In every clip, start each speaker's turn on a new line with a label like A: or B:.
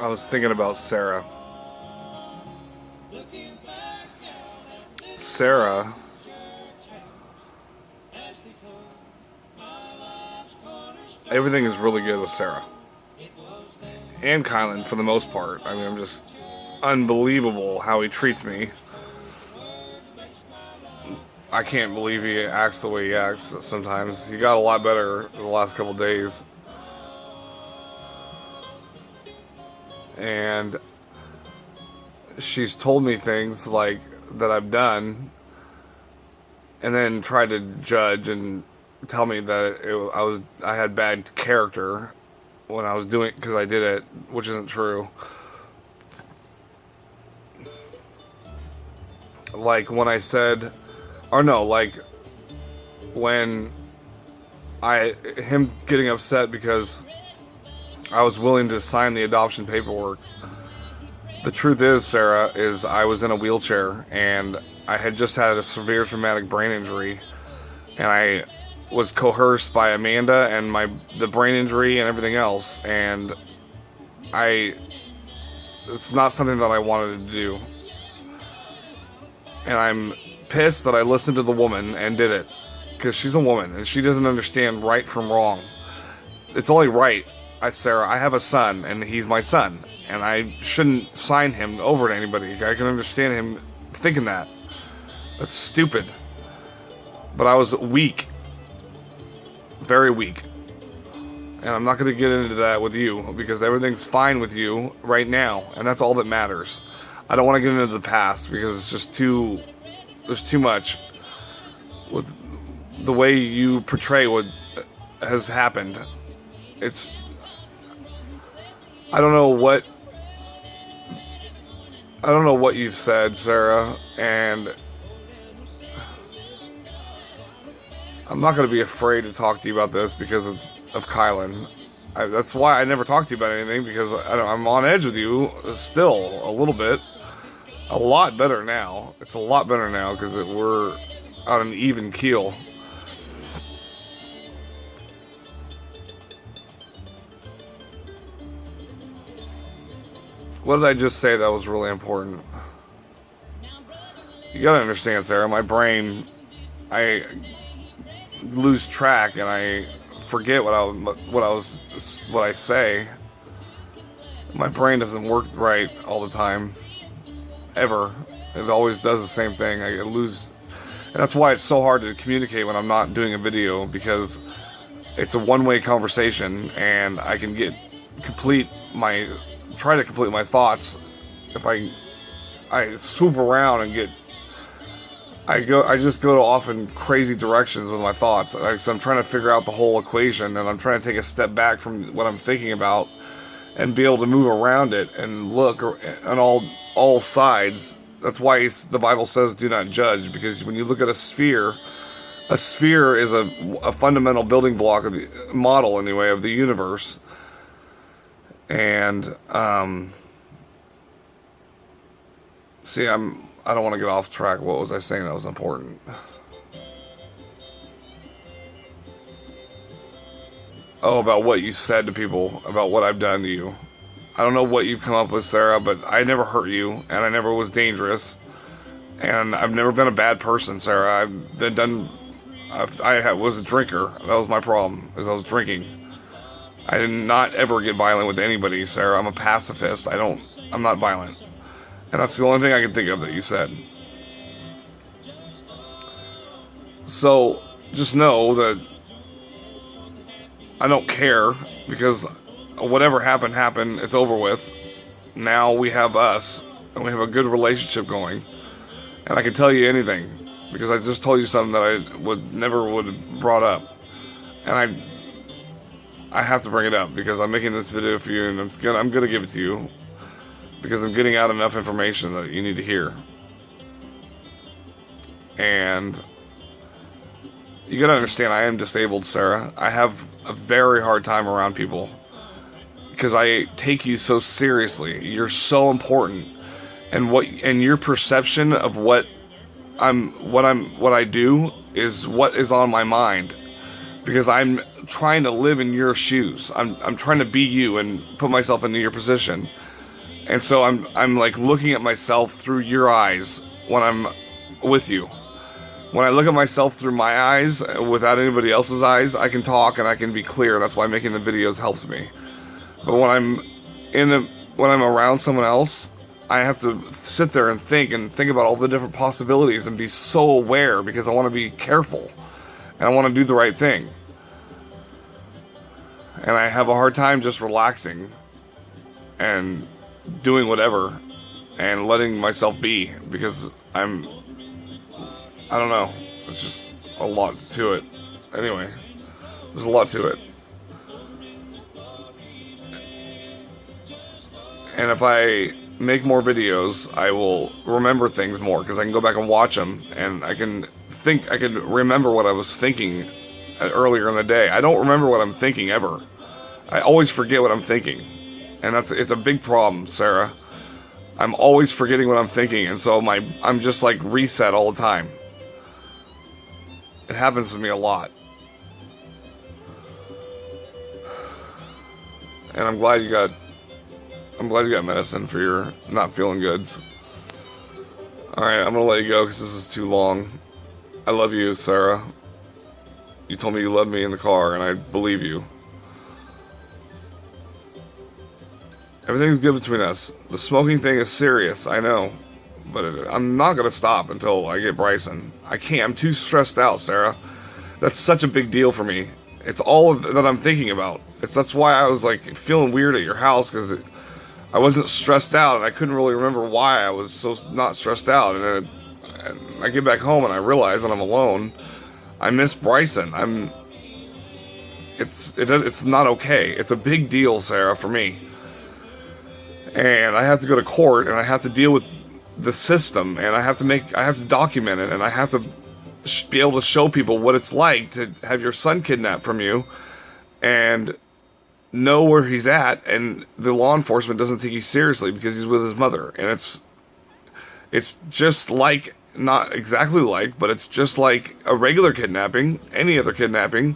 A: I was thinking about Sarah. Sarah everything is really good with Sarah. And Kylan for the most part. I mean, I'm just unbelievable how he treats me. I can't believe he acts the way he acts sometimes. He got a lot better the last couple days. And she's told me things like that I've done and then tried to judge and tell me that I had bad character when I was doing, because I did it, which isn't true. Like when I said, or no, like when him getting upset because I was willing to sign the adoption paperwork. The truth is, Sarah, is I was in a wheelchair and I had just had a severe traumatic brain injury, and I was coerced by Amanda and the brain injury and everything else, and it's not something that I wanted to do. And I'm pissed that I listened to the woman and did it, because she's a woman and she doesn't understand right from wrong. It's only right. Sarah, I have a son and he's my son, and I shouldn't sign him over to anybody. I can understand him thinking that. That's stupid. But I was weak. Very weak. And I'm not going to get into that with you, because everything's fine with you right now, and that's all that matters. I don't want to get into the past, because it's just there's too much with the way you portray what has happened. I don't know what you've said, Sarah, and I'm not going to be afraid to talk to you about this because of Kylan. That's why I never talk to you about anything, because I'm on edge with you still a little bit. A lot better now. It's a lot better now because we're on an even keel. What did I just say that was really important? You gotta understand, Sarah, my brain, I lose track and I forget what I say. My brain doesn't work right all the time, ever. It always does the same thing. I lose, and that's why it's so hard to communicate when I'm not doing a video, because it's a one-way conversation, and I can try to complete my thoughts. If I swoop around and I just go to often crazy directions with my thoughts. So I'm trying to figure out the whole equation, and I'm trying to take a step back from what I'm thinking about and be able to move around it and look on all sides. That's why the Bible says do not judge, because when you look at a sphere is a fundamental building block of the model, anyway, of the universe. And see, I don't want to get off track. What was I saying that was important? Oh, about what you said to people, about what I've done to you. I don't know what you've come up with, Sarah, but I never hurt you, and I never was dangerous, and I've never been a bad person, Sarah. I was a drinker. That was my problem, is I was drinking. I did not ever get violent with anybody, Sarah. I'm a pacifist. I'm not violent. And that's the only thing I can think of that you said. So, just know that I don't care, because whatever happened, it's over with. Now we have us, and we have a good relationship going. And I can tell you anything, because I just told you something that I never would have brought up. And I have to bring it up, because I'm making this video for you, and I'm gonna give it to you, because I'm getting out enough information that you need to hear. And you gotta understand, I am disabled, Sarah. I have a very hard time around people, because I take you so seriously. You're so important, and your perception of what I do is what is on my mind. because I'm trying to live in your shoes. I'm trying to be you and put myself into your position. And so I'm like looking at myself through your eyes when I'm with you. When I look at myself through my eyes without anybody else's eyes, I can talk and I can be clear. That's why making the videos helps me. But when I'm around someone else, I have to sit there and think about all the different possibilities and be so aware, because I want to be careful and I want to do the right thing. And I have a hard time just relaxing and doing whatever and letting myself be, because I don't know, it's just a lot to it. Anyway, there's a lot to it. And if I make more videos, I will remember things more, because I can go back and watch them, and I can remember what I was thinking earlier in the day. I don't remember what I'm thinking ever. I always forget what I'm thinking. And it's a big problem, Sarah. I'm always forgetting what I'm thinking, and so I'm just like reset all the time. It happens to me a lot. And I'm glad you got medicine for your not feeling good. Alright, I'm gonna let you go because this is too long. I love you, Sarah. You told me you loved me in the car, and I believe you. Everything's good between us. The smoking thing is serious, I know. But I'm not gonna stop until I get Bryson. I can't, I'm too stressed out, Sarah. That's such a big deal for me. It's all that I'm thinking about. That's why I was like feeling weird at your house, because I wasn't stressed out, and I couldn't really remember why I was so not stressed out. And then I get back home and I realize that I'm alone. I miss Bryson. It's not okay. It's a big deal, Sarah, for me. And I have to go to court, and I have to deal with the system, and I have to document it, and I have to be able to show people what it's like to have your son kidnapped from you and know where he's at, and the law enforcement doesn't take you seriously because he's with his mother. And it's just like, not exactly like, but it's just like a regular kidnapping, any other kidnapping,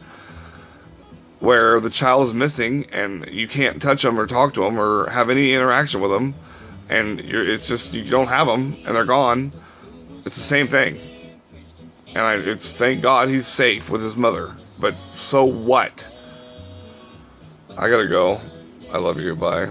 A: where the child is missing and you can't touch them or talk to them or have any interaction with them, and it's just, you don't have them and they're gone. It's the same thing. And it's thank God he's safe with his mother. But so what? I gotta go. I love you. Bye.